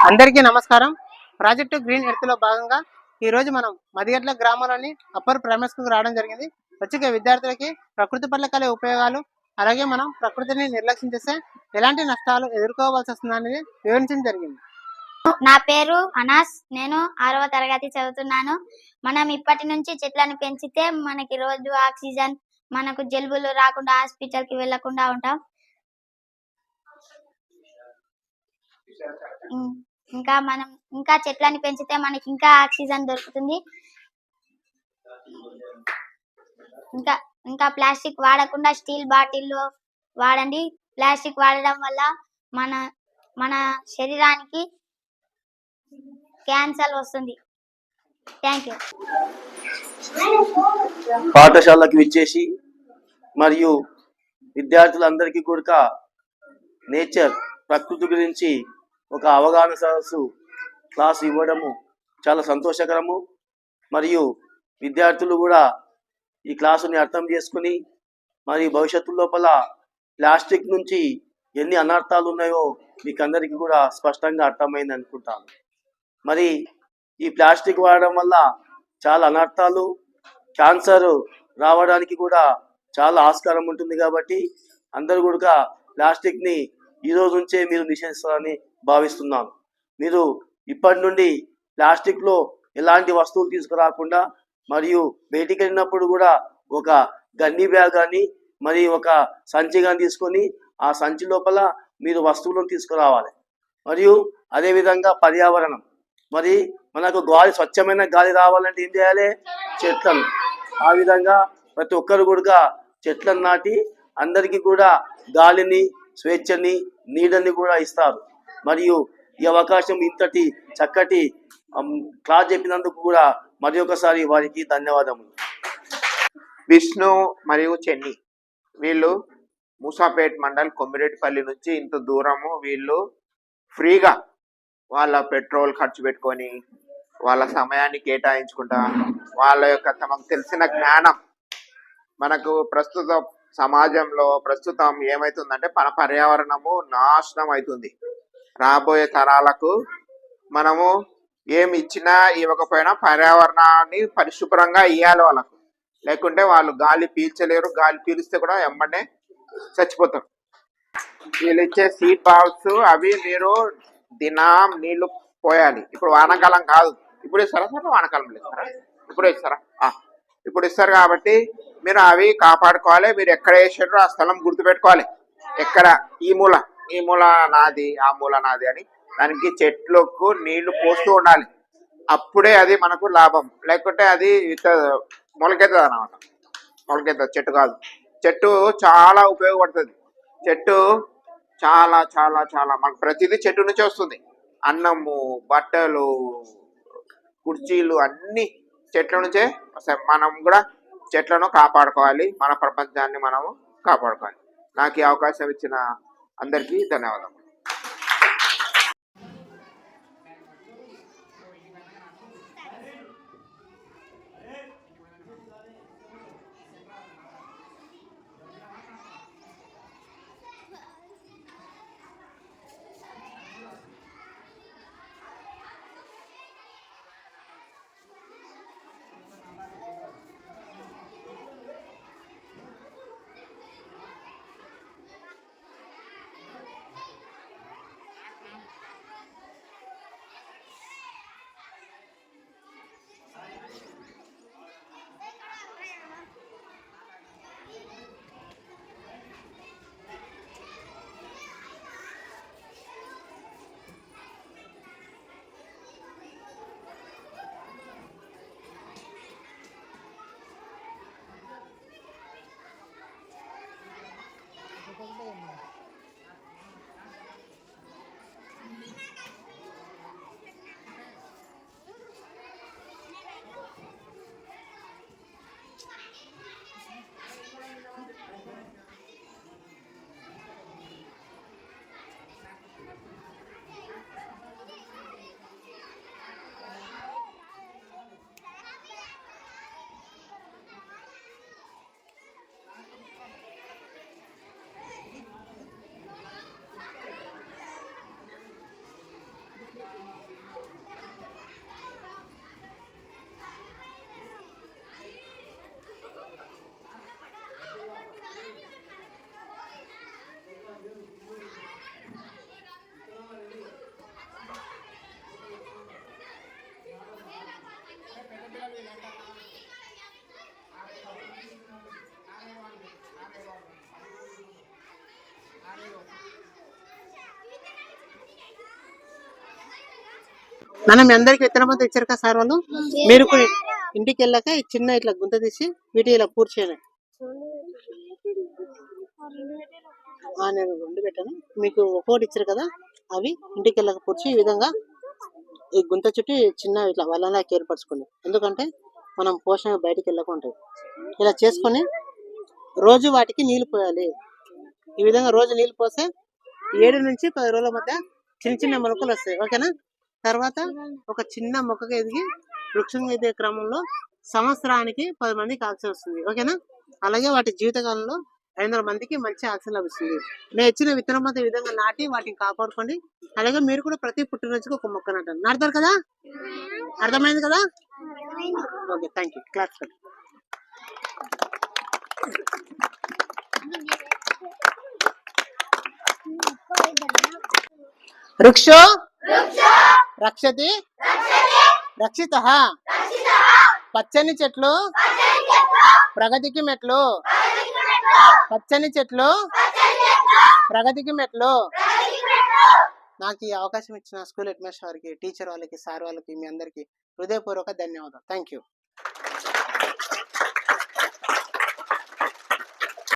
అందరికీ నమస్కారం. Project green earth లో భాగంగా ఈ రోజు మనం మదిగట్ల గ్రామంలోని అప్పర్ ప్రైమరీ స్కూల్ రావడం జరిగింది. వచ్చే విద్యార్థులకి ప్రకృతి పట్ల కలిగే ఉపయోగాలు, అలాగే మనం ప్రకృతిని నిర్లక్ష్యం చేస్తే ఎలాంటి నష్టాలు ఎదుర్కోవాల్సి వస్తుందనేది వివరించడం జరిగింది. నా పేరు అనాస్. నేను 6వ తరగతి చదువుతున్నాను. మనం ఇప్పటి నుంచి చెట్లను పెంచితే మనకి రోజు ఆక్సిజన్, మనకు జలుబులు రాకుండా హాస్పిటల్ కి వెళ్లకుండా ఉంటాం. ఇంకా చెట్లను పెంచితే మనకి ఇంకా ఆక్సిజన్ దొరుకుతుంది. ఇంకా ప్లాస్టిక్ వాడకుండా స్టీల్ బాటిల్ వాడండి. ప్లాస్టిక్ వాడడం వల్ల మన శరీరానికి క్యాన్సర్ వస్తుంది. Thank you. పాఠశాలకు విచ్చేసి మరియు విద్యార్థులందరికీ కూడా నేచర్ ప్రకృతి గురించి ఒక అవగాహన సదస్సు క్లాస్ ఇవ్వడము చాలా సంతోషకరము. మరియు విద్యార్థులు కూడా ఈ క్లాసుని అర్థం చేసుకుని మరి భవిష్యత్తు లోపల ప్లాస్టిక్ నుంచి ఎన్ని అనర్థాలు ఉన్నాయో మీకు అందరికీ కూడా స్పష్టంగా అర్థమైంది అనుకుంటాను. మరి ఈ ప్లాస్టిక్ వాడడం వల్ల చాలా అనర్థాలు, క్యాన్సర్ రావడానికి కూడా చాలా ఆస్కారం ఉంటుంది. కాబట్టి అందరూ కూడా ప్లాస్టిక్ని ఈ రోజు నుంచే మీరు నిషేధిస్తారని భావిస్తున్నాను. మీరు ఇప్పటి నుండి ప్లాస్టిక్లో ఎలాంటి వస్తువులు తీసుకురాకుండా మరియు బయటికి వెళ్ళినప్పుడు కూడా ఒక గన్ని బ్యాగ్ కానీ మరి ఒక సంచి కానీ తీసుకొని ఆ సంచి లోపల మీరు వస్తువులను తీసుకురావాలి. మరియు అదేవిధంగా పర్యావరణం, మరి మనకు గాలి, స్వచ్ఛమైన గాలి రావాలంటే ఏం చేయాలి? చెట్లను. ఆ విధంగా ప్రతి ఒక్కరు కూడా చెట్లను నాటి అందరికీ కూడా గాలిని, స్వేచ్ఛని, నీడని కూడా ఇస్తారు. మరియు ఈ అవకాశం ఇంతటి చక్కటి క్లాస్ చెప్పినందుకు కూడా మరి ఒకసారి వారికి ధన్యవాదములు. విష్ణు మరియు చెన్ని వీళ్ళు మూసాపేట్ మండల్ కొమ్మిరెడ్డిపల్లి నుంచి ఇంత దూరము వీళ్ళు ఫ్రీగా వాళ్ళ పెట్రోల్ ఖర్చు పెట్టుకొని వాళ్ళ సమయాన్ని కేటాయించుకుంటా వాళ్ళ యొక్క తమకు తెలిసిన జ్ఞానం, మనకు ప్రస్తుత సమాజంలో ప్రస్తుతం ఏమవుతుందంటే మన పర్యావరణము నాశనం అవుతుంది. రాబోయే తరాలకు మనము ఏమి ఇచ్చినా ఇవ్వకపోయినా పర్యావరణాన్ని పరిశుభ్రంగా ఇవ్వాలి వాళ్ళకు. లేకుంటే వాళ్ళు గాలి పీల్చలేరు, గాలి పీలిస్తే కూడా ఎమ్మడే చచ్చిపోతారు. వీళ్ళు ఇచ్చే సీడ్ బాల్స్ అవి మీరు దినం నీళ్లు పోయాలి. ఇప్పుడు వానాకాలం కాదు, ఇప్పుడు ఇస్తారా సార్? వానాకాలంలో ఇస్తారా? ఇప్పుడు ఇస్తారు కాబట్టి మీరు అవి కాపాడుకోవాలి. మీరు ఎక్కడ వేసారో ఆ స్థలం గుర్తుపెట్టుకోవాలి. ఎక్కడ ఈ మూల నాది, ఆ మూల నాది అని దానికి చెట్లకు నీళ్లు పోస్తూ ఉండాలి. అప్పుడే అది మనకు లాభం. లేకుంటే అది మొలకెత్తది అన్నమాట. మొలకెత్తది, చెట్టు కాదు. చెట్టు చాలా ఉపయోగపడుతుంది. చెట్టు చాలా చాలా చాలా మనకు ప్రతిదీ చెట్టు నుంచే వస్తుంది. అన్నము, బట్టలు, కుర్చీలు అన్నీ చెట్ల నుంచే వస్తాయి. మనం కూడా చెట్లను కాపాడుకోవాలి, మన ప్రపంచాన్ని మనము కాపాడుకోవాలి. నాకు ఈ అవకాశం ఇచ్చిన అందరికీ ధన్యవాదాలు. మనం మీ అందరికి విత్తనం అంతా ఇచ్చారు కదా సార్ వాళ్ళు. మీరు కూడా ఇంటికి వెళ్ళాక ఈ చిన్న ఇట్లా గుంత తీసి వీటి ఇలా పూర్తి చేయండి. నేను 2 పెట్టాను, మీకు ఒక్కొక్కటి ఇచ్చారు కదా, అవి ఇంటికి వెళ్ళక పూర్చి ఈ విధంగా ఈ గుంత చుట్టి చిన్న ఇట్లా వలనకి ఏర్పరచుకోండి. ఎందుకంటే మనం పోషణ బయటికి వెళ్ళక ఉంటుంది. ఇలా చేసుకొని రోజు వాటికి నీళ్లు పోయాలి. ఈ విధంగా రోజు నీళ్లు పోస్తే 7 నుంచి 10 రోజుల మధ్య చిన్న చిన్న మొలకలు వస్తాయి. ఓకేనా? తర్వాత ఒక చిన్న మొక్కగా ఎదిగి వృక్షంగా ఎదిగే క్రమంలో సంవత్సరానికి 10 మందికి ఆక్సిజన్ వస్తుంది. ఓకేనా? అలాగే వాటి జీవితకాలంలో 500 మందికి మంచి ఆక్సిజన్ లభిస్తుంది. నేను ఇచ్చిన విత్తనం మొత్తం ఈ విధంగా నాటి వాటిని కాపాడుకోండి. అలాగే మీరు కూడా ప్రతి పుట్టినరోజుకి ఒక మొక్క నాటండి. నాటుతారు కదా? అర్థమైంది కదా? Okay, thank you. Class cut. వృక్షో రక్షతి రక్షితః. పచ్చని చెట్లు ప్రగతికి మెట్లు. పచ్చని చెట్లు ప్రగతికి మెట్లు. నాకు ఈ అవకాశం ఇచ్చిన స్కూల్ హెడ్ మాస్టర్ వారికి, టీచర్ వాళ్ళకి, సార్ వాళ్ళకి, మీ అందరికి హృదయపూర్వక ధన్యవాదాలు. Thank you.